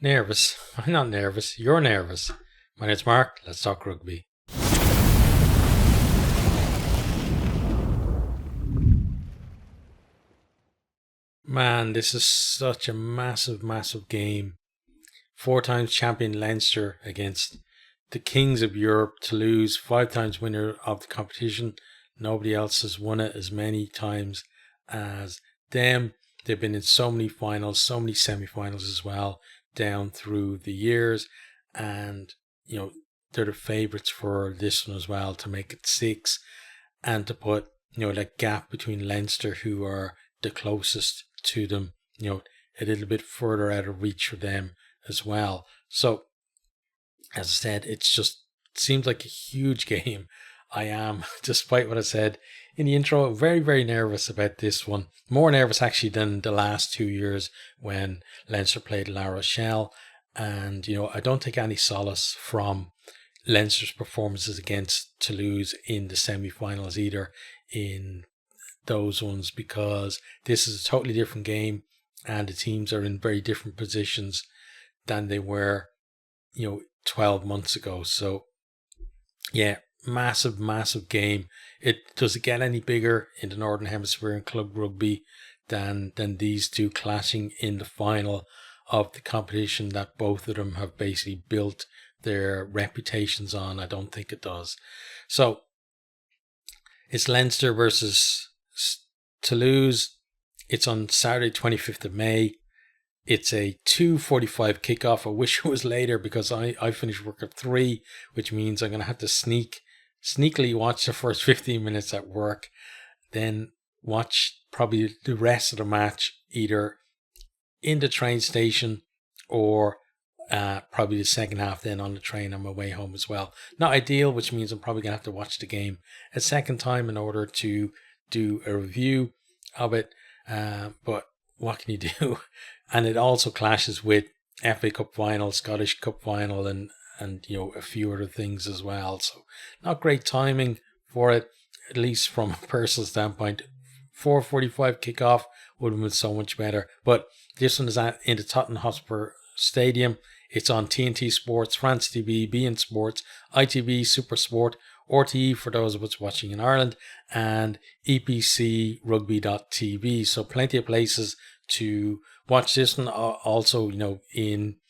Nervous? I'm not nervous. You're nervous. My name's Mark. Let's talk rugby. Man, this is such a massive, massive game. 4 times champion Leinster against the kings of Europe, Toulouse, 5 times winner of the competition. Nobody else has won it as many times as them. They've been in so many finals, so many semi-finals as well, down through the years. And, they're the favourites for this one as well, to make it 6 and to put, that gap between Leinster, who are the closest to them, a little bit further out of reach for them as well. So, as I said, it seems like a huge game. I am, despite what I said in the intro, very, very nervous about this one. More nervous actually than the last 2 years when Leinster played La Rochelle. And, I don't take any solace from Leinster's performances against Toulouse in the semi-finals either, in those ones, because this is a totally different game and the teams are in very different positions than they were 12 months ago. So yeah, massive game. Does it get any bigger in the Northern Hemisphere in club rugby than these two clashing in the final of the competition that both of them have basically built their reputations on? I don't think it does. So it's Leinster versus Toulouse. It's on Saturday, 25th of May. It's a 2:45 kickoff. I wish it was later because I finished work at 3, which means I'm going to have to sneakily watch the first 15 minutes at work, then watch probably the rest of the match either in the train station or probably the second half then on the train on my way home as well. Not ideal, which means I'm probably going to have to watch the game a second time in order to do a review of it. But what can you do? And it also clashes with FA Cup final, Scottish Cup final, and a few other things as well. So not great timing for it, at least from a personal standpoint. 4:45 kickoff would have been so much better. But this one is in the Tottenham Hotspur Stadium. It's on TNT Sports, France TV, beIN Sports, ITV, Super Sport, RTE for those of us watching in Ireland, and EPCRugby.tv. So plenty of places to watch this one. Also, in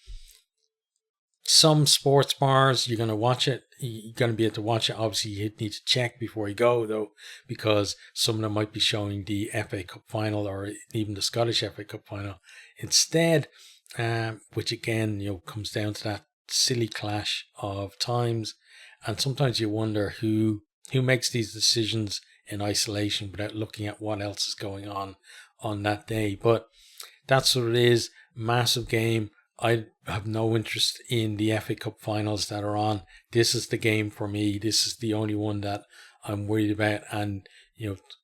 some sports bars, you're going to watch it. You're going to be able to watch it. Obviously, you need to check before you go, though, because some of them might be showing the FA Cup final or even the Scottish FA Cup final instead, which again, comes down to that silly clash of times. And sometimes you wonder who makes these decisions in isolation without looking at what else is going on that day. But that's what it is. Massive game. I have no interest in the FA Cup finals that are on. This is the game for me. This is the only one that I'm worried about. And,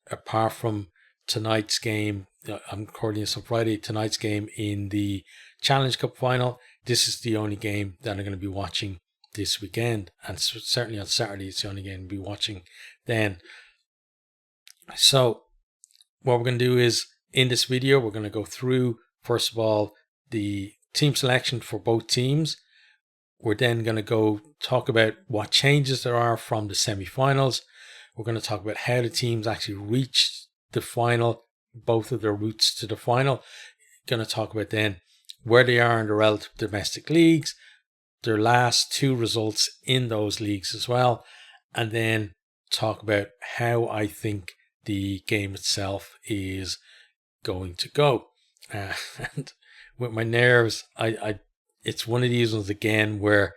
apart from tonight's game, I'm recording this on Friday, tonight's game in the Challenge Cup final, this is the only game that I'm going to be watching this weekend. And certainly on Saturday, it's the only game I'll be watching then. So what we're going to do is, in this video, we're going to go through, first of all, the team selection for both teams. We're then going to go talk about what changes there are from the semi-finals. We're going to talk about how the teams actually reached the final, both of their routes to the final. Going to talk about then where they are in the relative domestic leagues, their last 2 results in those leagues as well, and then talk about how I think the game itself is going to go. And with my nerves, it's one of these ones again where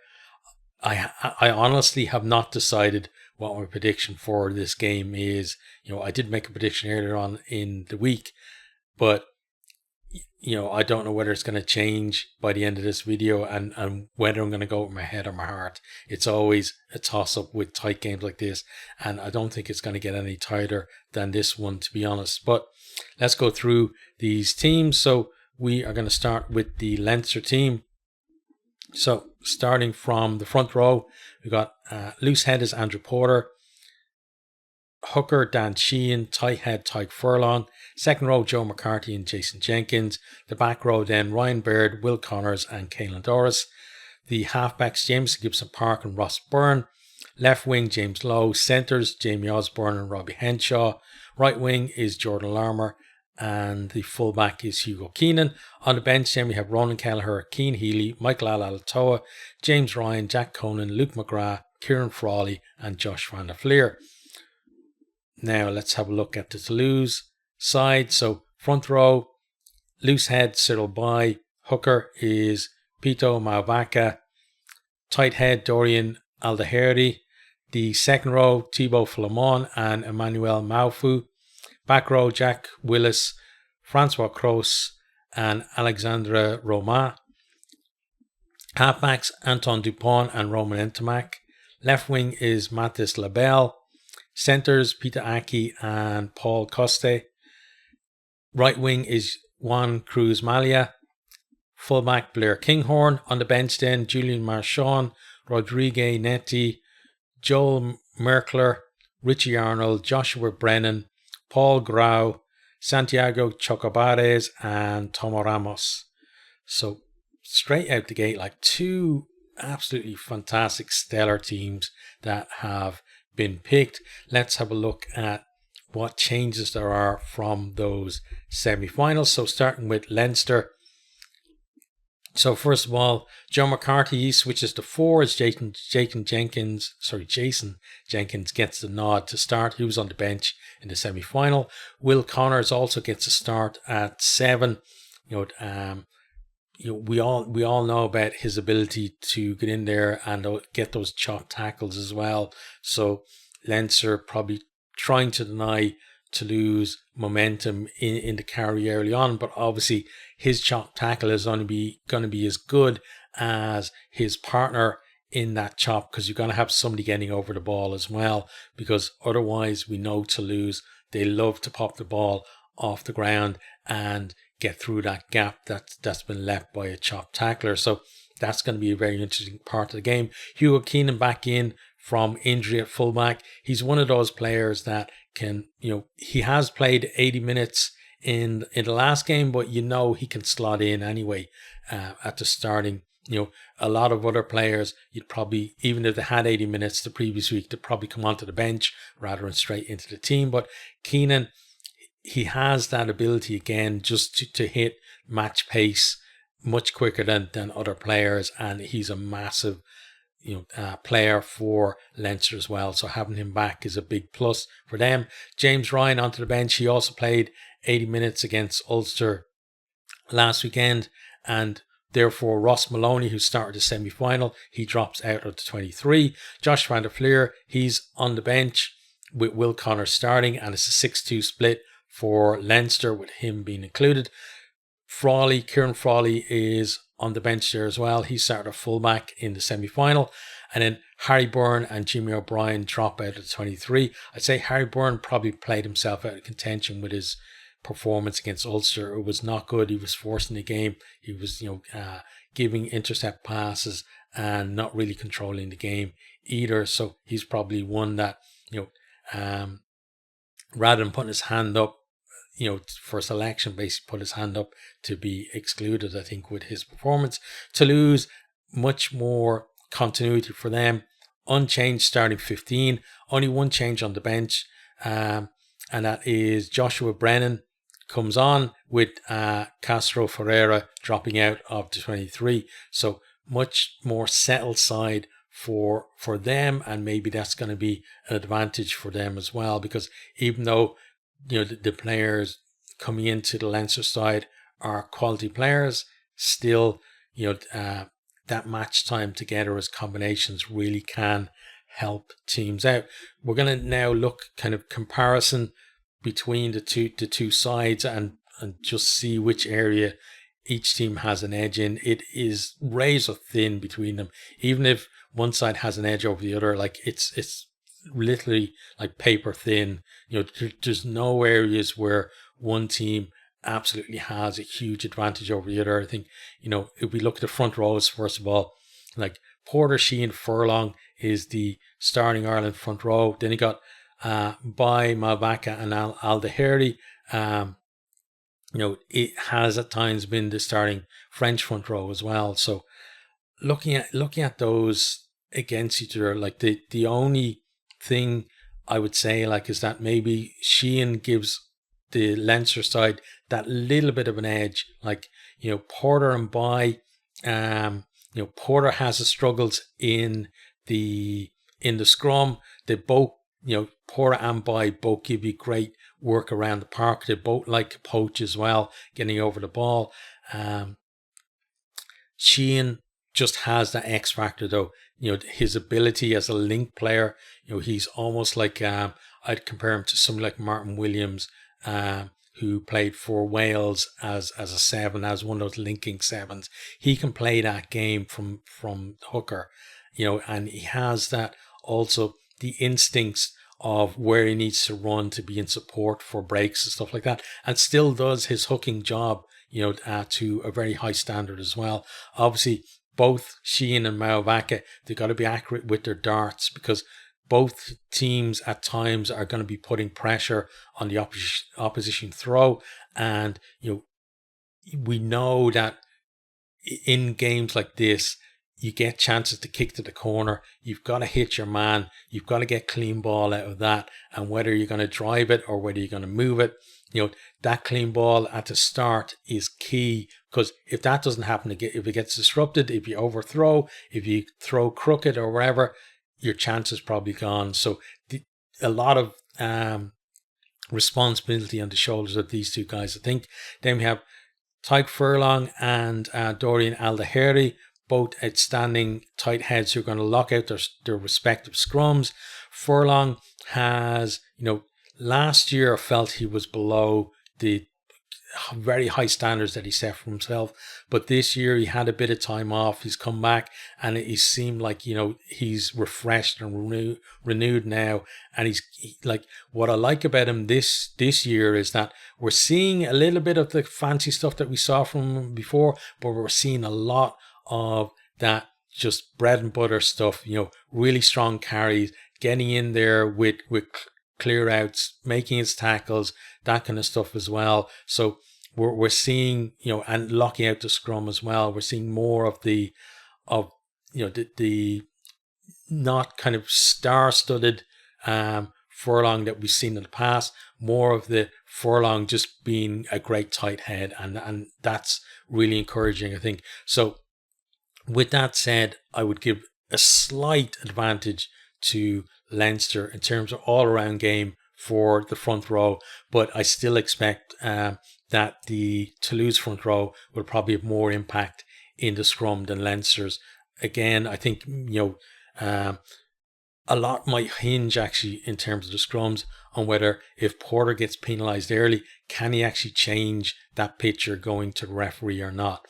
I honestly have not decided what my prediction for this game is. I did make a prediction earlier on in the week, but I don't know whether it's going to change by the end of this video and whether I'm going to go with my head or my heart. It's always a toss-up with tight games like this, and I don't think it's going to get any tighter than this one, to be honest. But let's go through these teams. So we are going to start with the Leinster team. So starting from the front row, we got loose head is Andrew Porter. hooker Dan Sheehan, tight head Tyke Furlong, second row Joe McCarthy and Jason Jenkins, the back row then Ryan Baird, Will Connors and Caelan Doris, the halfbacks Jameson Gibson Park and Ross Byrne, left wing James Lowe, centres Jamie Osborne and Robbie Henshaw, right wing is Jordan Larmour, and the fullback is Hugo Keenan. On the bench then we have Ronan Kelleher, Keane Healy, Michael Alatoa, James Ryan, Jack Conan, Luke McGrath, Kieran Frawley and Josh van der Fleer. Now let's have a look at the Toulouse side. So front row, loosehead Cyril Bai, hooker is Pito Mauvaka, tight head Dorian Aldaheri, the second row Thibaut Flamon and Emmanuel Maufu, back row Jack Willis, Francois Cross and Alexandre Roma, halfbacks Anton Dupont and Roman Entamac, left wing is Mathis Labelle, centres Peter Aki and Paul Coste, right wing is Juan Cruz Malia, fullback Blair Kinghorn. On the bench then Julian Marchand, Rodrigue Netti, Joel Merkler, Richie Arnold, Joshua Brennan, Paul Grau, Santiago Chocobares and Tomo Ramos. So straight out the gate, like two absolutely fantastic stellar teams that have been picked. Let's have a look at what changes there are from those semi-finals. So starting with Leinster. So first of all, Joe McCarthy switches to 4 as Jason Jenkins gets the nod to start. He was on the bench in the semi-final. Will Connors also gets a start at 7. We all know about his ability to get in there and get those chop tackles as well. So Leinster probably trying to deny Toulouse momentum in the carry early on, but obviously his chop tackle is going to be as good as his partner in that chop, because you're going to have somebody getting over the ball as well, because otherwise we know Toulouse, they love to pop the ball off the ground and get through that gap that's been left by a chop tackler. So that's going to be a very interesting part of the game. Hugo Keenan back in from injury at fullback. He's one of those players that can, he has played 80 minutes in the last game, but he can slot in anyway at the starting. A lot of other players, you'd probably, even if they had 80 minutes the previous week, they'd probably come onto the bench rather than straight into the team. But Keenan, he has that ability again just to hit match pace much quicker than other players, and he's a massive player for Leinster as well. So having him back is a big plus for them. James Ryan onto the bench. He also played 80 minutes against Ulster last weekend, and therefore Ross Maloney, who started the semi-final, he drops out of the 23. Josh van der Fleer, he's on the bench with Will Connors starting, and it's a 6-2 split for Leinster with him being included. Kieran Frawley is on the bench there as well. He started a fullback in the semi-final. And then Harry Byrne and Jimmy O'Brien drop out of the 23. I'd say Harry Byrne probably played himself out of contention with his performance against Ulster. It was not good. He was forcing the game. He was, giving intercept passes and not really controlling the game either. So he's probably one that, rather than putting his hand up, for selection, basically put his hand up to be excluded, I think, with his performance. Toulouse, much more continuity for them. Unchanged starting 15. Only one change on the bench, and that is Joshua Brennan comes on with Castro Ferreira dropping out of the 23. So much more settled side for them, and maybe that's going to be an advantage for them as well, because even though the players coming into the Leinster side are quality players, still, that match time together as combinations really can help teams out. We're going to now look kind of comparison between the two sides and just see which area each team has an edge in. It is razor thin between them. Even if one side has an edge over the other, like it's literally like paper thin. There's no areas where one team absolutely has a huge advantage over the other. I think, if we look at the front rows, first of all, like Porter, Sheehan, Furlong is the starting Ireland front row. Then you got by Malvaca and Aldaheri. It has at times been the starting French front row as well. So looking at those against each other, like the only thing I would say is that maybe Sheehan gives the Leinster side that little bit of an edge. Porter and By, Porter has his struggles in the scrum. They both, Porter and By both give you great work around the park. They both like to poach as well, getting over the ball. Sheehan just has that X factor though. His ability as a link player. He's almost like I'd compare him to somebody like Martin Williams, who played for Wales as a seven, as one of those linking sevens. He can play that game from hooker, and he has that also the instincts of where he needs to run to be in support for breaks and stuff like that, and still does his hooking job, to a very high standard as well. Obviously, both Sheehan and Malvaca, they've got to be accurate with their darts, because both teams at times are going to be putting pressure on the opposition throw. And, we know that in games like this, you get chances to kick to the corner. You've got to hit your man. You've got to get clean ball out of that. And whether you're going to drive it or whether you're going to move it, that clean ball at the start is key, because if that doesn't happen, if it gets disrupted, if you overthrow, if you throw crooked or wherever, your chance is probably gone. So a lot of responsibility on the shoulders of these two guys, I think. Then we have Tyke Furlong and Dorian Aldaheri, both outstanding tight heads who are going to lock out their respective scrums. Furlong has, last year I felt he was below the very high standards that he set for himself, but this year he had a bit of time off. He's come back and it seemed like he's refreshed and renewed now. And what I like about him this year is that we're seeing a little bit of the fancy stuff that we saw from him before, but we're seeing a lot of that just bread and butter stuff. Really strong carries, getting in there with clear outs, making his tackles, that kind of stuff as well. So we're seeing, and locking out the scrum as well. We're seeing more of the not kind of star-studded Furlong that we've seen in the past. More of the Furlong just being a great tight head, and that's really encouraging, I think. So with that said, I would give a slight advantage to Leinster in terms of all-around game for the front row, but I still expect that the Toulouse front row will probably have more impact in the scrum than Leinster's. Again, I think a lot might hinge actually in terms of the scrums on whether, if Porter gets penalised early, can he actually change that picture going to the referee or not.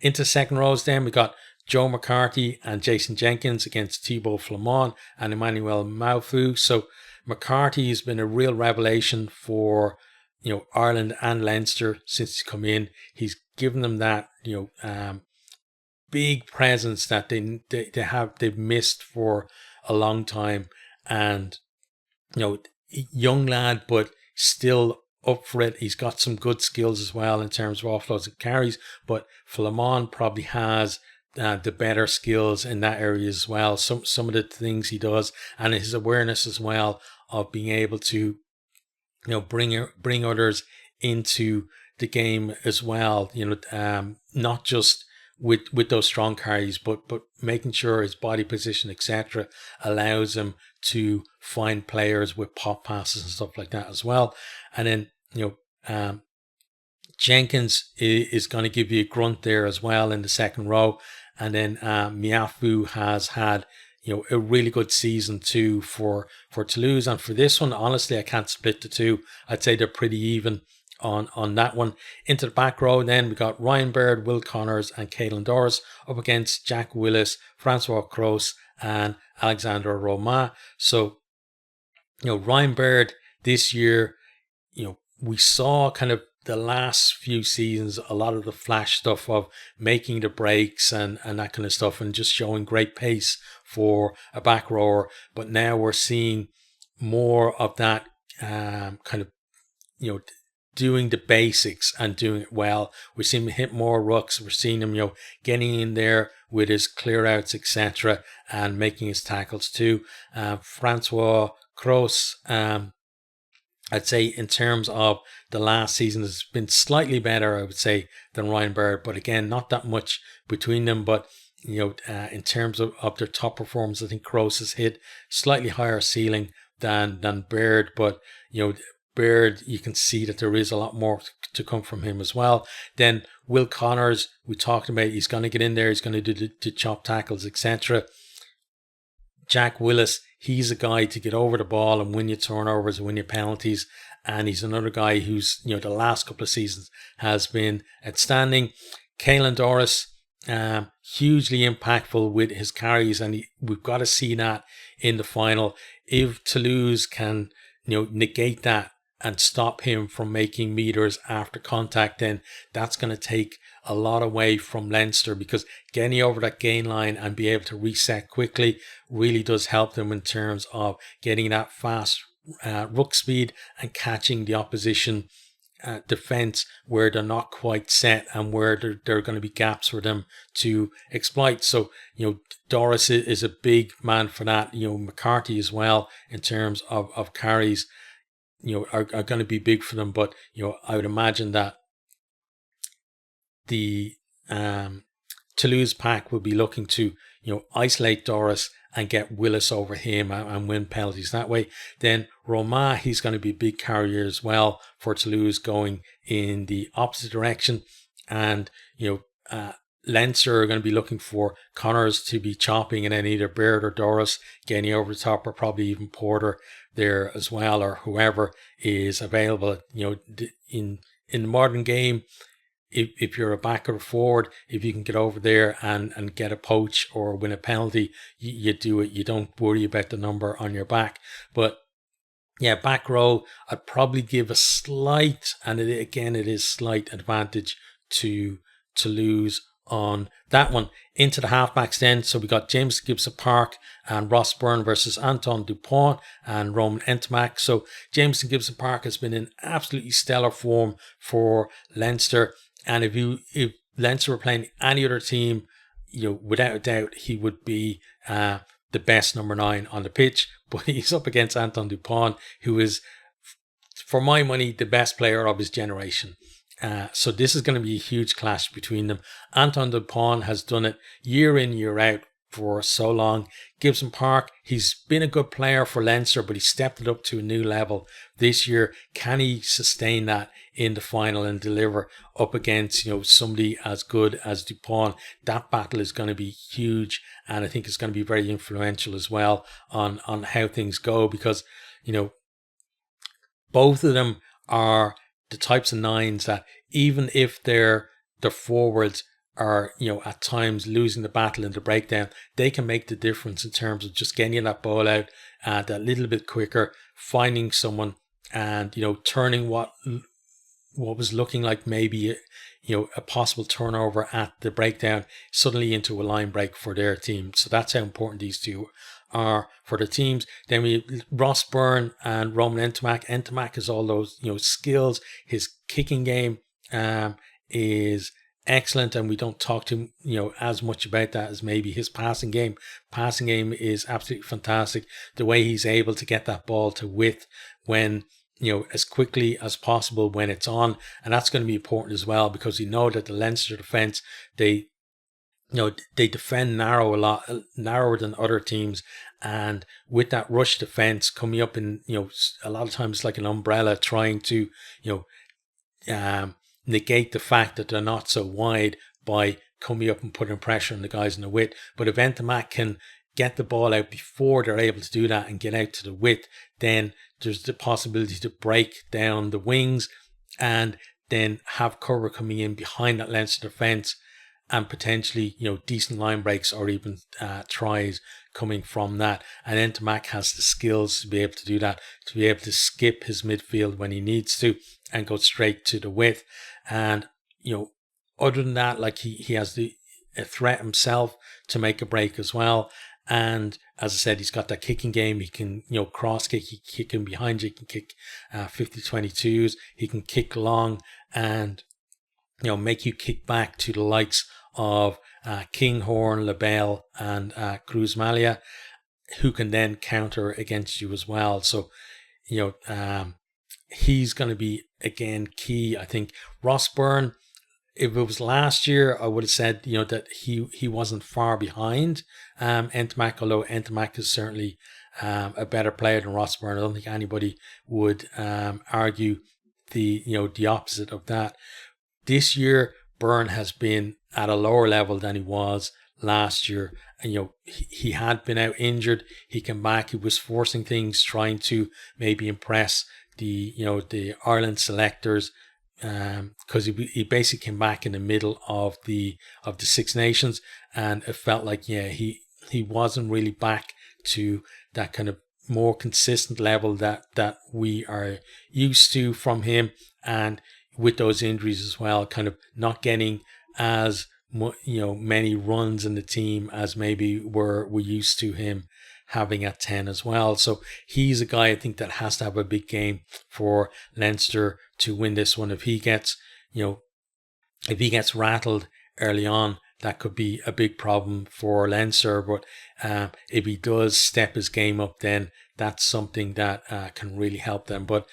Into second rows then, we got Joe McCarthy and Jason Jenkins against Thibaut Flamand and Emmanuel Maufu. So McCarthy has been a real revelation for Ireland and Leinster since he's come in. He's given them that big presence that they've missed for a long time, and young lad, but still up for it. He's got some good skills as well in terms of offloads and carries, but Flamand probably has the better skills in that area as well. Some of the things he does, and his awareness as well of being able to bring others into the game as well. Not just with those strong carries, but making sure his body position, etc., allows him to find players with pop passes and stuff like that as well. And then Jenkins is going to give you a grunt there as well in the second row. And then Miafu has had a really good season too for Toulouse. And for this one, honestly, I can't split the two. I'd say they're pretty even on that one. Into the back row then, we got Ryan Baird, Will Connors and Caelan Doris up against Jack Willis, Francois Cross and Alexander Romain. So Ryan Baird this year, we saw kind of the last few seasons a lot of the flash stuff of making the breaks and that kind of stuff, and just showing great pace for a back rower. But now we're seeing more of that kind of, doing the basics and doing it well. We're seeing him hit more rucks. We're seeing him, getting in there with his clear outs, etc., and making his tackles too. Francois Kroos, I'd say in terms of the last season has been slightly better, I would say, than Ryan Baird. But again, not that much between them. But, in terms of their top performance, I think Kroos has hit slightly higher ceiling than Baird. But, Baird, you can see that there is a lot more to come from him as well. Then Will Connors, we talked about, he's going to get in there, he's going to do the chop tackles, etc. Jack Willis, he's a guy to get over the ball and win your turnovers and win your penalties. And he's another guy who's, the last couple of seasons has been outstanding. Caelan Doris, hugely impactful with his carries, and we've got to see that in the final. If Toulouse can, negate that and stop him from making meters after contact, then that's going to take a lot away from Leinster, because getting over that gain line and be able to reset quickly really does help them in terms of getting that fast ruck speed and catching the opposition defense where they're not quite set and where there are going to be gaps for them to exploit. So, Doris is a big man for that. McCarthy as well, in terms of carries, are going to be big for them. But, I would imagine that the Toulouse pack will be looking to, isolate Doris and get Willis over him and win penalties that way. Then Roma, he's going to be a big carrier as well for Toulouse going in the opposite direction. And, Leinster are going to be looking for Connors to be chopping, and then either Baird or Doris getting over the top, or probably even Porter there as well, or whoever is available. In the modern game, if you're a back or a forward, if you can get over there and get a poach or win a penalty, you do it. You don't worry about the number on your back. But yeah, back row, I'd probably give a slight, and it is slight advantage to Toulouse on that one. Into the halfbacks then. So we got James Gibson-Park and Ross Byrne versus Anton Dupont and Roman Ntamack. So Jameson Gibson-Park has been in absolutely stellar form for Leinster. And if Leinster were playing any other team, without a doubt, he would be the best number 9 on the pitch. But he's up against Anton Dupont, who is, for my money, the best player of his generation. So this is going to be a huge clash between them. Anton Dupont has done it year in, year out for so long. Gibson-Park, he's been a good player for Leinster, but he stepped it up to a new level this year. Can he sustain that in the final and deliver up against, somebody as good as Dupont? That battle is going to be huge, and I think it's going to be very influential as well on how things go, because, both of them are the types of 9s that, even if their forwards are, at times losing the battle in the breakdown, they can make the difference in terms of just getting that ball out that little bit quicker, finding someone, and, turning what was looking like maybe a possible turnover at the breakdown suddenly into a line break for their team. So that's how important these two are for the teams. Then we Ross Byrne and Roman Ntamack. Ntamack has all those skills. His kicking game is excellent, and we don't talk to as much about that as maybe his passing game. Passing game is absolutely fantastic. The way he's able to get that ball to width when as quickly as possible when it's on, and that's going to be important as well, because you know that the Leinster defense, they defend narrow, a lot narrower than other teams, and with that rush defense coming up in, a lot of times it's like an umbrella trying to, negate the fact that they're not so wide by coming up and putting pressure on the guys in the width. But if Ntamack can get the ball out before they're able to do that and get out to the width, then there's the possibility to break down the wings and then have cover coming in behind that Leinster defence, and potentially, decent line breaks or even tries coming from that. And Ntamack has the skills to be able to do that, to be able to skip his midfield when he needs to and go straight to the width. And, other than that, like he has a threat himself to make a break as well. And as I said, he's got that kicking game. He can, cross kick, he can kick in behind you, he can kick 50-22s, he can kick long and, make you kick back to the likes of Kinghorn, LaBelle, and Cruz Malia, who can then counter against you as well. So, he's going to be, again, key. I think Ross Byrne, if it was last year, I would have said, that he wasn't far behind Ntamack, although Ntamack is certainly a better player than Ross Byrne. I don't think anybody would argue the opposite of that. This year, Byrne has been at a lower level than he was last year. And, he had been out injured. He came back. He was forcing things, trying to maybe impress the Ireland selectors, because he basically came back in the middle of the Six Nations, and it felt like he wasn't really back to that kind of more consistent level that we are used to from him, and with those injuries as well, kind of not getting as many runs in the team as maybe we're used to him having at 10 as well. So he's a guy I think that has to have a big game for Leinster to win this one. If he gets rattled early on, that could be a big problem for Leinster. But if he does step his game up, then that's something that can really help them. But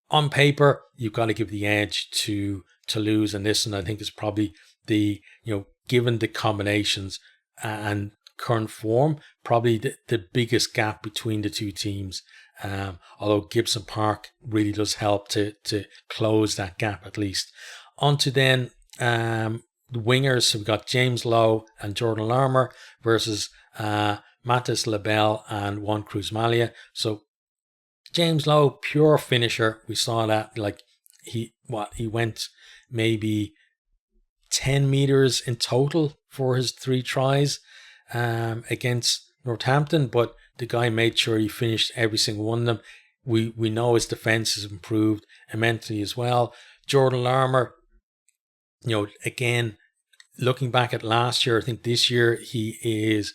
on paper, you've got to give the edge to Toulouse, and this, and I think is probably given the combinations and current form, probably the biggest gap between the two teams. Although Gibson Park really does help to close that gap at least. On to then the wingers. So we've got James Lowe and Jordan Larmour versus Mattis LaBelle and Juan Cruz Malia. So James Lowe, pure finisher. We saw that, he went maybe 10 meters in total for his 3 tries against Northampton, but the guy made sure he finished every single one of them. We know his defense has improved immensely as well. Jordan Larmour, again, looking back at last year, I think this year he is,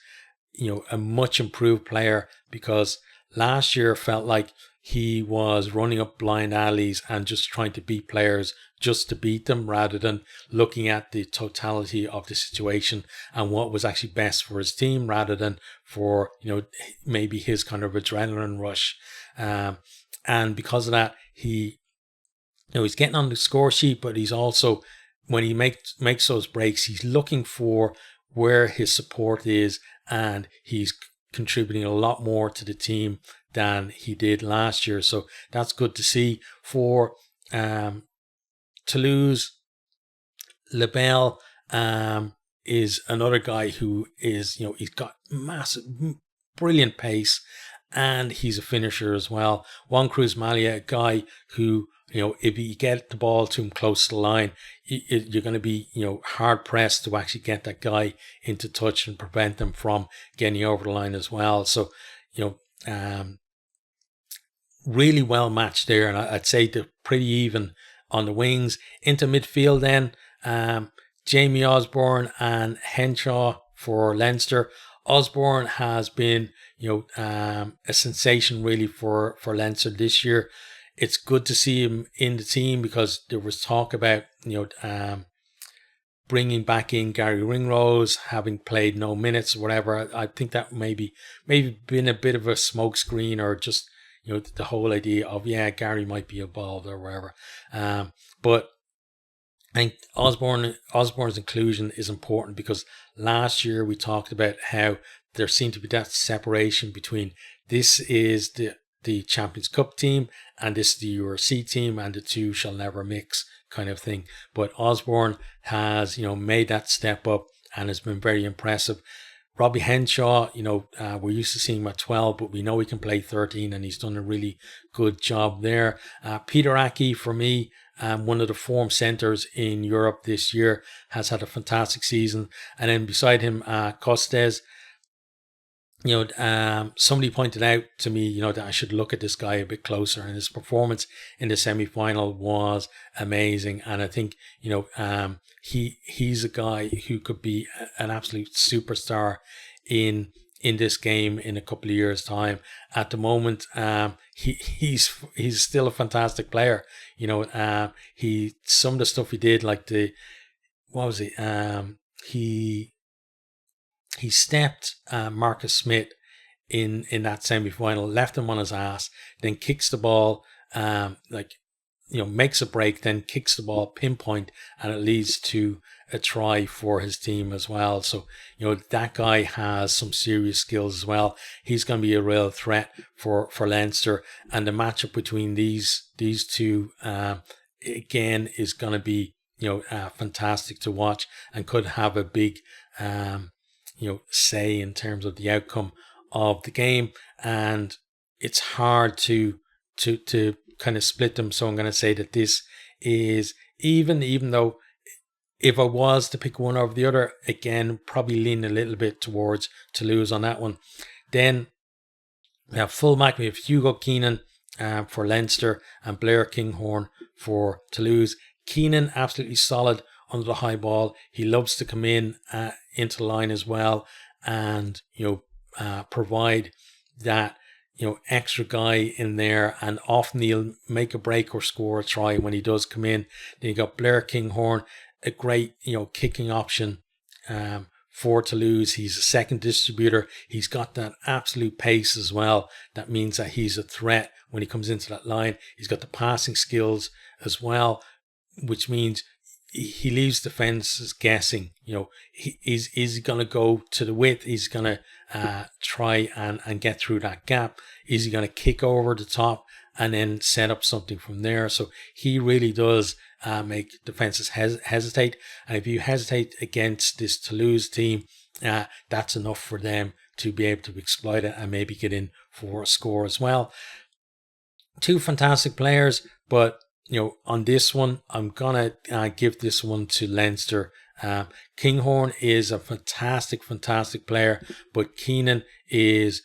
a much improved player, because last year felt like he was running up blind alleys and just trying to beat players just to beat them, rather than looking at the totality of the situation and what was actually best for his team, rather than for, maybe his kind of adrenaline rush. And because of that, he's getting on the score sheet, but he's also, when he makes those breaks, he's looking for where his support is, and he's contributing a lot more to the team than he did last year. So that's good to see. For Toulouse, LaBelle is another guy who is, he's got massive, brilliant pace, and he's a finisher as well. Juan Cruz Malia, a guy who, if you get the ball to him close to the line, you're going to be, hard pressed to actually get that guy into touch and prevent them from getting over the line as well. So, really well matched there, and I'd say they're pretty even on the wings. Into midfield then, Jamie Osborne and Henshaw for Leinster. Osborne has been, a sensation really for Leinster this year. It's good to see him in the team, because there was talk about, bringing back in Gary Ringrose, having played no minutes or whatever. I think that maybe been a bit of a smokescreen, or just, the whole idea of, Gary might be involved or whatever. But I think Osborne's inclusion is important, because last year we talked about how there seemed to be that separation between this is the Champions Cup team and this is the URC team, and the two shall never mix kind of thing. But Osborne has, made that step up and has been very impressive. Robbie Henshaw, we're used to seeing him at 12, but we know he can play 13, and he's done a really good job there. Peter Aki, for me, one of the form centres in Europe this year, has had a fantastic season. And then beside him, Costes, somebody pointed out to me, that I should look at this guy a bit closer, and his performance in the semi-final was amazing. And I think, he's a guy who could be an absolute superstar in in this game in a couple of years' time. At the moment, he's still a fantastic player. He some of the stuff he did, like what was it? He stepped Marcus Smith in that semi-final, left him on his ass, then kicks the ball, makes a break, then kicks the ball pinpoint, and it leads to a try for his team as well. So, that guy has some serious skills as well. He's going to be a real threat for Leinster, and the matchup between these two, again, is going to be, fantastic to watch, and could have a big, say in terms of the outcome of the game. And it's hard to kind of split them. So I'm going to say that this is even though if I was to pick one over the other, again, probably lean a little bit towards Toulouse on that one. Then we have fullback. We have Hugo Keenan for Leinster and Blair Kinghorn for Toulouse. Keenan, absolutely solid under the high ball. He loves to come in into the line as well, and provide that extra guy in there, and often he'll make a break or score a try when he does come in. Then you got Blair Kinghorn, a great kicking option for Toulouse. He's a second distributor. He's got that absolute pace as well. That means that he's a threat when he comes into that line. He's got the passing skills as well, which means he leaves defenses guessing. Is he going to go to the width? He's going to try and get through that gap. Is he going to kick over the top and then set up something from there? So he really does make defenses hesitate. And if you hesitate against this Toulouse team, that's enough for them to be able to exploit it and maybe get in for a score as well. Two fantastic players, but on this one, I'm going to give this one to Leinster. Kinghorn is a fantastic player, but Keenan is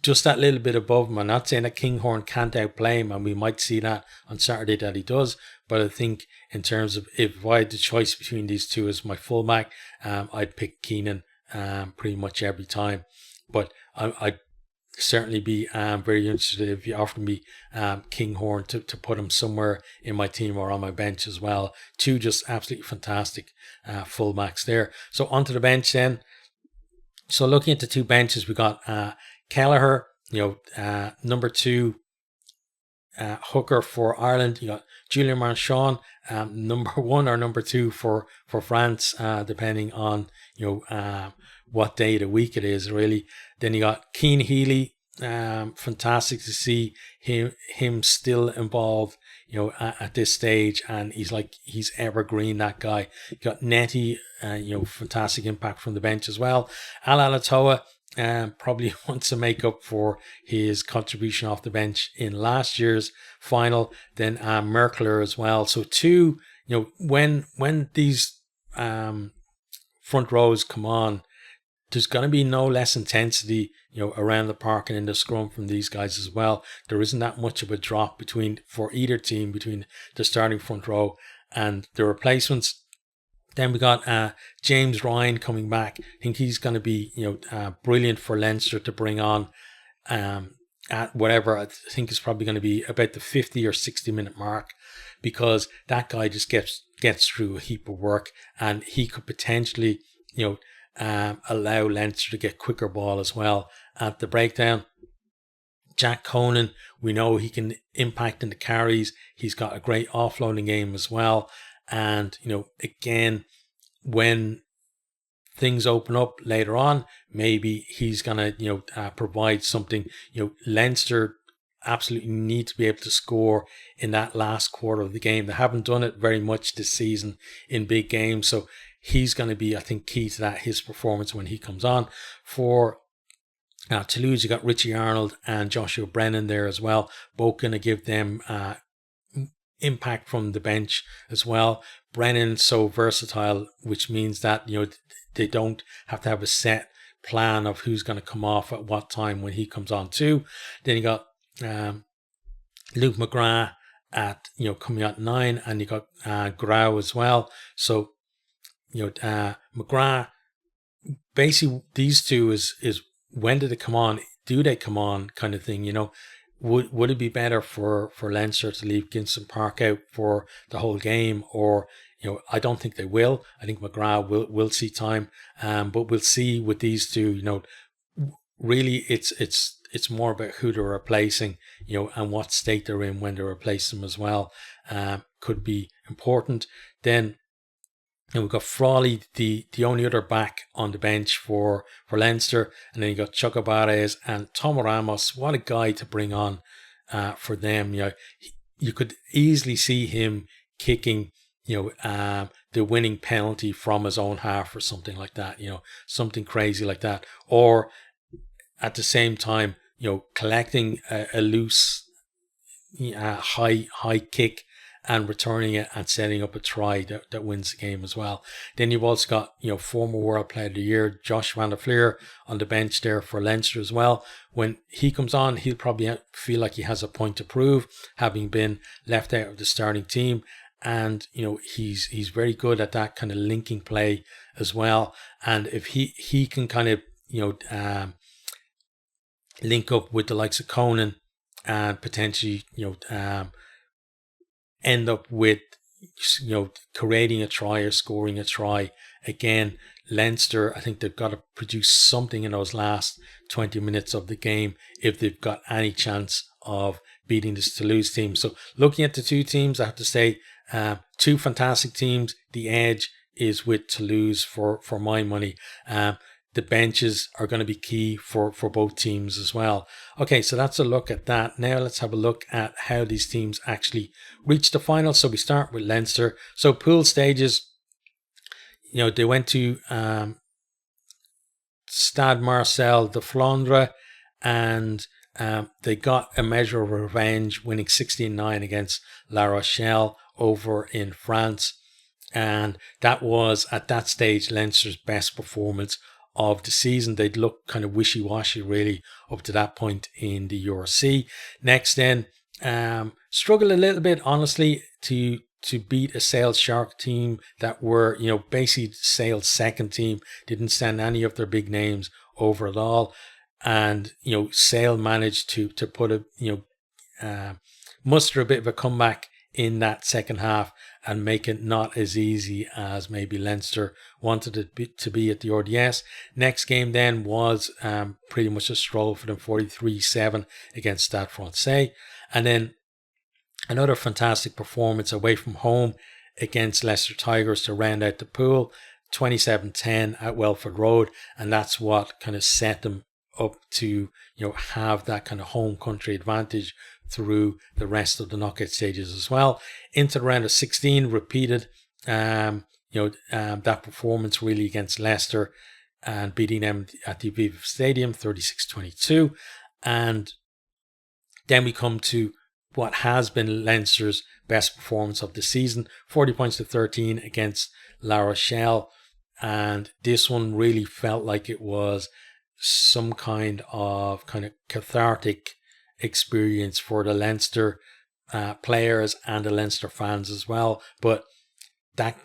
just that little bit above him. I'm not saying that Kinghorn can't outplay him, and we might see that on Saturday that he does, but I think in terms of if I had the choice between these two as my fullback, I'd pick Keenan pretty much every time. But I'd certainly be very interested if you offer me Kinghorn to put him somewhere in my team or on my bench as well. Two just absolutely fantastic fullbacks there. So onto the bench then. So looking at the two benches, we got Kelleher, number 2 hooker for Ireland. You got Julian Marchand, number 1 or number 2 for France, depending on what day of the week it is, really. Then you got Cian Healy. Fantastic to see him still involved, at this stage, and he's evergreen, that guy. You got Nettie, fantastic impact from the bench as well. Al Alatoa probably wants to make up for his contribution off the bench in last year's final. Then Merkler as well. So two, when these front rows come on, there's going to be no less intensity, around the park and in the scrum from these guys as well. There isn't that much of a drop for either team between the starting front row and the replacements. Then we got James Ryan coming back. I think he's going to be, brilliant for Leinster to bring on at whatever. I think it's probably going to be about the 50 or 60 minute mark, because that guy just gets through a heap of work, and he could potentially, allow Leinster to get quicker ball as well at the breakdown. Jack Conan, we know he can impact in the carries. He's got a great offloading game as well. And, again, when things open up later on, maybe he's going to, provide something. Leinster absolutely need to be able to score in that last quarter of the game. They haven't done it very much this season in big games. So he's going to be, I think, key to that, his performance when he comes on. For Toulouse, you got Richie Arnold and Joshua Brennan there as well. Both going to give them impact from the bench as well. Brennan so versatile, which means that they don't have to have a set plan of who's going to come off at what time when he comes on too. Then you got Luke McGrath at coming out 9, and you got Grau as well. So McGrath basically these two is when did it come on? Do they come on, kind of thing? Would it be better for Leinster to leave Ginson Park out for the whole game, or I don't think they will. I think McGrath will see time, but we'll see with these two. Really, it's more about who they're replacing, and what state they're in when they replace them as well. Could be important. Then we've got Frawley, the only other back on the bench for Leinster, and then you got Chocobares and Tom Ramos. What a guy to bring on for them. You could easily see him kicking the winning penalty from his own half or something like that. Something crazy like that, or at the same time, collecting a loose high kick and returning it and setting up a try that wins the game as well. Then you've also got, former World Player of the Year, Josh van der Fleer, on the bench there for Leinster as well. When he comes on, he'll probably feel like he has a point to prove, having been left out of the starting team. And, he's very good at that kind of linking play as well. And if he can kind of, link up with the likes of Conan and potentially, end up with, creating a try or scoring a try. Again, Leinster, I think they've got to produce something in those last 20 minutes of the game if they've got any chance of beating this Toulouse team. So looking at the two teams, I have to say, two fantastic teams. The edge is with Toulouse for my money. The benches are going to be key for both teams as well. Okay, so that's a look at that. Now let's have a look at how these teams actually reach the final. So we start with Leinster. So pool stages, they went to Stade Marcel de Flandre, and they got a measure of revenge, winning 16-9 against La Rochelle over in France. And that was, at that stage, Leinster's best performance of the season. They'd look kind of wishy-washy really up to that point in the URC. Next then, struggled a little bit, honestly, to beat a Sale Shark team that were, basically Sale's second team. Didn't send any of their big names over at all. And, Sale managed to put muster a bit of a comeback in that second half and make it not as easy as maybe Leinster wanted it to be at the RDS. Next game then was pretty much a stroll for them, 43-7 against Stade Francais. And then another fantastic performance away from home against Leicester Tigers to round out the pool, 27-10 at Welford Road. And that's what kind of set them up to, have that kind of home country advantage through the rest of the knockout stages as well. Into the round of 16, repeated that performance really against Leicester and beating them at the Aviva Stadium 36-22. And then we come to what has been Leinster's best performance of the season, 40 points to 13 against La Rochelle. And this one really felt like it was some kind of cathartic experience for the Leinster players and the Leinster fans as well. But that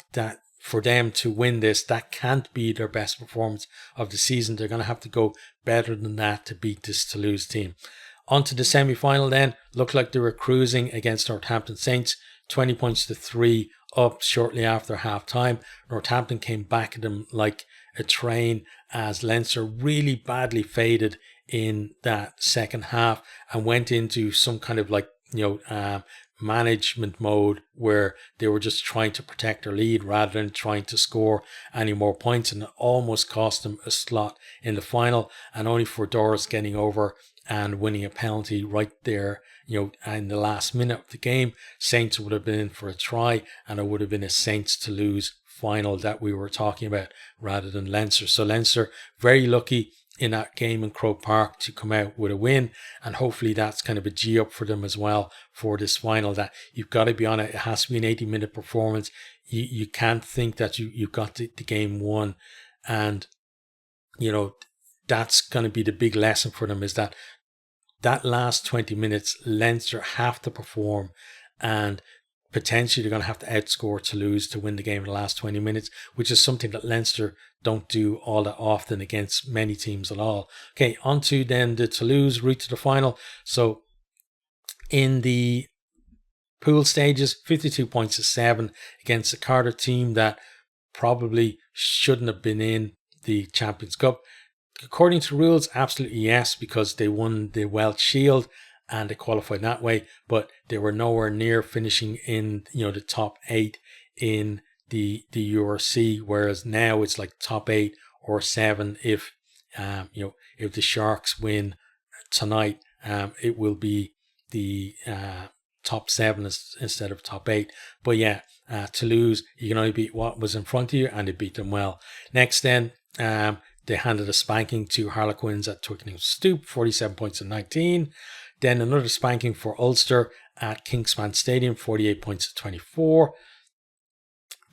for them to win this, that can't be their best performance of the season. They're going to have to go better than that to beat this Toulouse team. On to the semi-final then. Looked like they were cruising against Northampton Saints, 20 points to 3 up shortly after half-time. Northampton came back at them like a train as Leinster really badly faded in that second half and went into some kind of management mode where they were just trying to protect their lead rather than trying to score any more points, and it almost cost them a slot in the final, and only for Doris getting over and winning a penalty right there, in the last minute of the game. Saints would have been in for a try, and it would have been a Saints to lose final that we were talking about rather than Leinster. So Leinster very lucky in that game in Croke Park to come out with a win, and hopefully that's kind of a G up for them as well for this final, that you've got to be on it. It has to be an 80-minute performance. You can't think that you've got the game won, and that's going to be the big lesson for them, is that last 20 minutes Leinster have to perform and potentially they're going to have to outscore Toulouse to win the game in the last 20 minutes, which is something that Leinster don't do all that often against many teams at all. Okay, on to then the Toulouse route to the final. So in the pool stages, 52 points to 7 against the Carter team that probably shouldn't have been in the Champions Cup. According to the rules, absolutely yes, because they won the Welsh Shield and they qualified that way, but they were nowhere near finishing in the top 8 in the URC, whereas now it's like top 8 or 7 if if the Sharks win tonight, it will be the top 7 instead of top 8. But yeah, Toulouse, you can only beat what was in front of you, and they beat them well. Next then, they handed a spanking to Harlequins at Twickenham Stoop, 47 points to 19. Then another spanking for Ulster at Kingspan Stadium, 48 points to 24.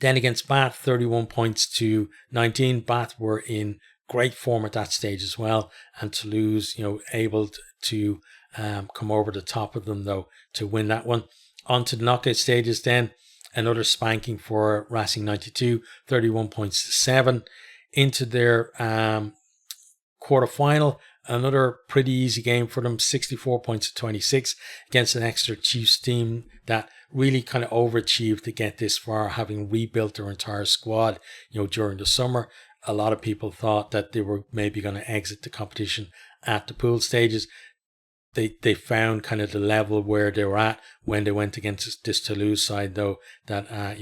Then against Bath, 31 points to 19. Bath were in great form at that stage as well, and Toulouse, able to come over the top of them though to win that one. On to the knockout stages then, another spanking for Racing 92, 31 points to 7. Into their quarter final, another pretty easy game for them, 64 points to 26 against an Exeter Chiefs team that really kind of overachieved to get this far, having rebuilt their entire squad during the summer. A lot of people thought that they were maybe going to exit the competition at the pool stages. They found kind of the level where they were at when they went against this Toulouse side, though, that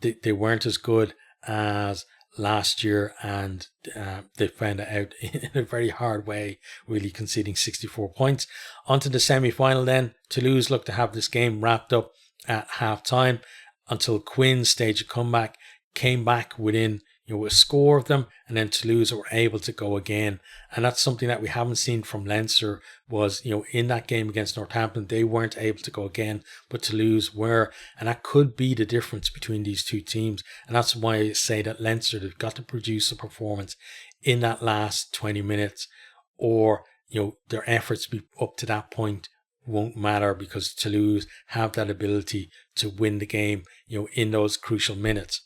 they weren't as good as last year, and they found it out in a very hard way, really conceding 64 points. Onto the semi-final then. Toulouse looked to have this game wrapped up at half-time until Quinn staged a comeback, came back within a score of them, and then Toulouse were able to go again. And that's something that we haven't seen from Leinster, was in that game against Northampton they weren't able to go again, but Toulouse were, and that could be the difference between these two teams. And that's why I say that Leinster, they've got to produce a performance in that last 20 minutes, or their efforts up to that point won't matter, because Toulouse have that ability to win the game in those crucial minutes.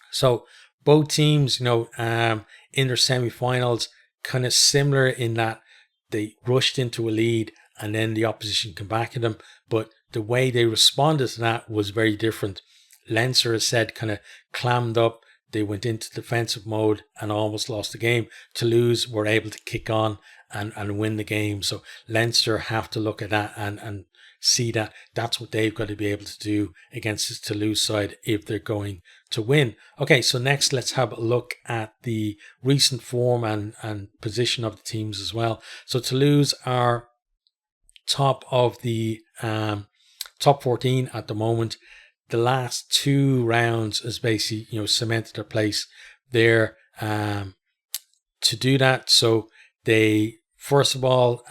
So both teams, in their semi-finals, kind of similar in that they rushed into a lead and then the opposition came back at them. But the way they responded to that was very different. Leinster, as said, kind of clammed up. They went into defensive mode and almost lost the game. Toulouse were able to kick on and win the game. So Leinster have to look at that and see that that's what they've got to be able to do against this Toulouse side if they're going to win. Okay, so next let's have a look at the recent form and position of the teams as well. So Toulouse are top of the top 14 at the moment. The last 2 rounds has basically cemented their place there to do that. So they first of all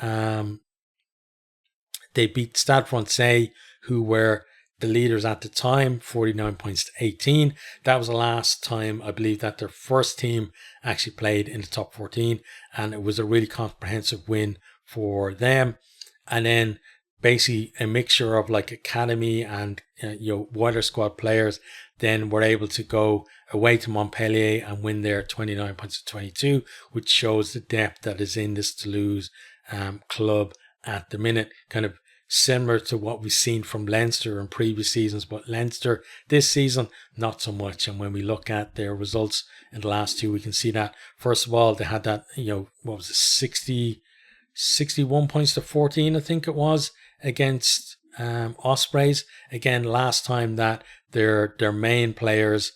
they beat Stade Francais, who were the leaders at the time, 49 points to 18. That was the last time, I believe, that their first team actually played in the top 14, and it was a really comprehensive win for them. And then basically a mixture of like academy and wider squad players then were able to go away to Montpellier and win their 29 points to 22, which shows the depth that is in this Toulouse club at the minute. Kind of similar to what we've seen from Leinster in previous seasons, but Leinster this season not so much. And when we look at their results in the last 2, we can see that first of all they had that what was it, 61 points to 14, I think it was, against Ospreys. Again, last time that their main players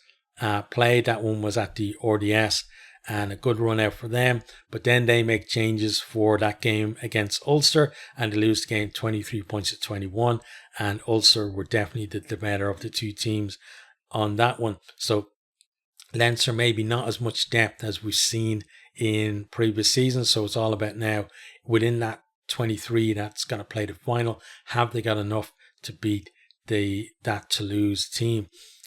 played, that one was at the RDS, and a good run out for them. But then they make changes for that game against Ulster, and they lose the game 23 points to 21. And Ulster were definitely the better of the two teams on that one. So Leinster maybe not as much depth as we've seen in previous seasons. So it's all about now, within that 23 that's going to play the final, have they got enough to beat that Toulouse team?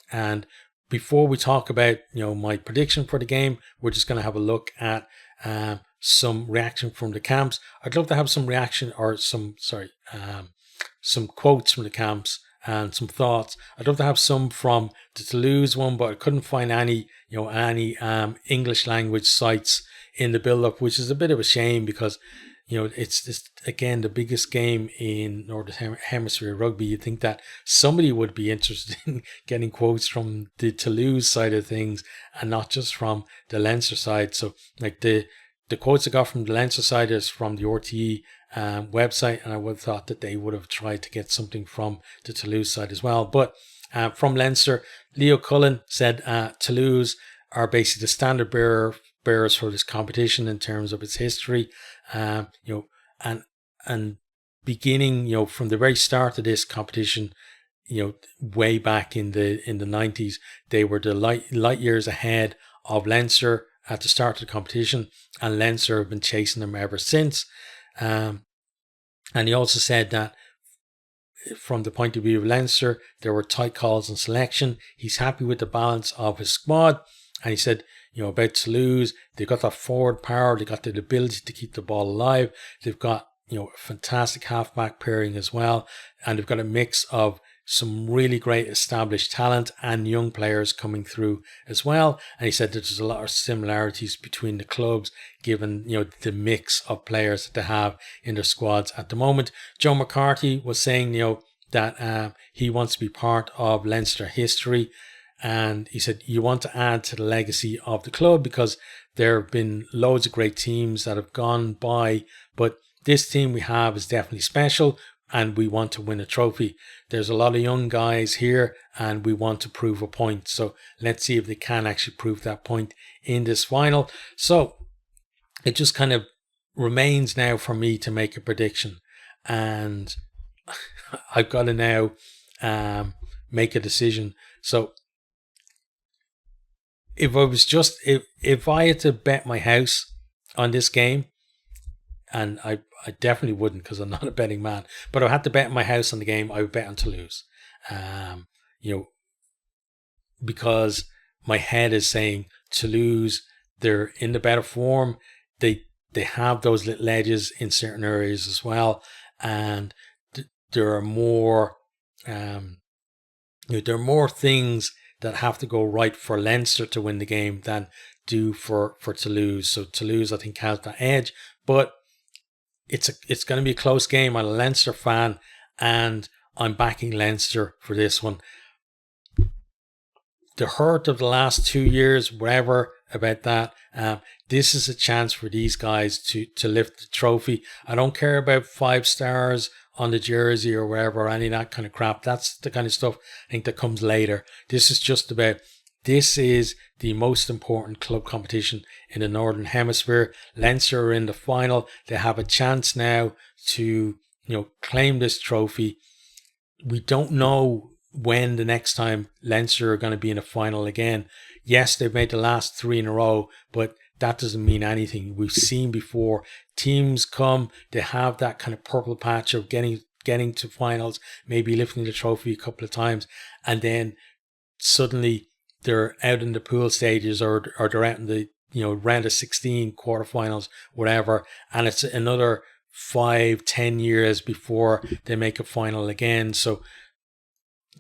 And before we talk about my prediction for the game, we're just going to have a look at some reaction from the camps. I'd love to have some reaction or some quotes from the camps and some thoughts. I'd love to have some from the Toulouse one, but I couldn't find any, any English language sites in the build-up, which is a bit of a shame because, it's just, again, the biggest game in Northern Hemisphere rugby. You'd think that somebody would be interested in getting quotes from the Toulouse side of things and not just from the Leinster side. So, like, the quotes I got from the Leinster side is from the RTE website, and I would have thought that they would have tried to get something from the Toulouse side as well. But from Leinster, Leo Cullen said Toulouse are basically the standard bearers for this competition in terms of its history. And beginning, from the very start of this competition, way back in the 90s, they were the light years ahead of Leinster at the start of the competition, and Leinster have been chasing them ever since. And he also said that from the point of view of Leinster, there were tight calls on selection. He's happy with the balance of his squad. And he said, about Toulouse, they've got that forward power, they've got the ability to keep the ball alive. They've got, a fantastic halfback pairing as well. And they've got a mix of some really great established talent and young players coming through as well. And he said that there's a lot of similarities between the clubs, given, the mix of players that they have in their squads at the moment. Joe McCarthy was saying, that he wants to be part of Leinster history. And he said, you want to add to the legacy of the club because there have been loads of great teams that have gone by, but this team we have is definitely special and we want to win a trophy. There's a lot of young guys here and we want to prove a point. So let's see if they can actually prove that point in this final. So it just kind of remains now for me to make a prediction, and I've got to now make a decision. So if I had to bet my house on this game, and I definitely wouldn't because I'm not a betting man, but if I had to bet my house on the game, I would bet on Toulouse. Because my head is saying Toulouse, they're in the better form. They have those little edges in certain areas as well, and there are more there are more things that have to go right for Leinster to win the game than do for Toulouse. So Toulouse, I think, has that edge, but it's going to be a close game. I'm a Leinster fan, and I'm backing Leinster for this one. The hurt of the last 2 years, whatever about that, this is a chance for these guys to lift the trophy. I don't care about 5 stars on the jersey or wherever, or any of that kind of crap. That's the kind of stuff I think that comes later. This is just about, this is the most important club competition in the Northern Hemisphere. Leinster are in the final. They have a chance now to, claim this trophy. We don't know when the next time Leinster are going to be in a final again. Yes, they've made the last 3 in a row, but that doesn't mean anything. We've seen before, teams come, they have that kind of purple patch of getting to finals, maybe lifting the trophy a couple of times, and then suddenly they're out in the pool stages, or they're out in the round of 16 quarterfinals, whatever, and it's another 5-10 years before they make a final again. So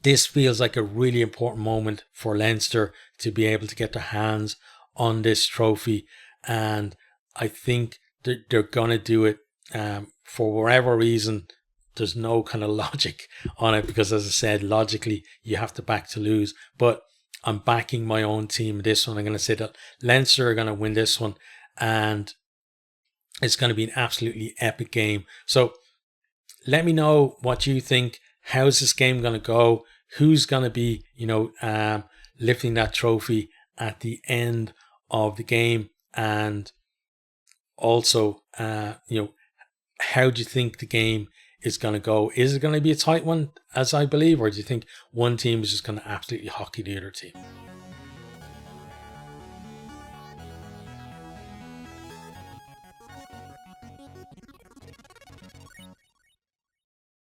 this feels like a really important moment for Leinster to be able to get their hands on this trophy, and I think that they're going to do it. For whatever reason, there's no kind of logic on it, because as I said, logically you have to back Toulouse, but I'm backing my own team in this one. I'm going to say that Leinster are going to win this one, and it's going to be an absolutely epic game. So let me know what you think. How's this game going to go? Who's going to be, lifting that trophy at the end of the game? And also, how do you think the game is going to go? Is it going to be a tight one, as I believe, or do you think one team is just going to absolutely hockey the other team?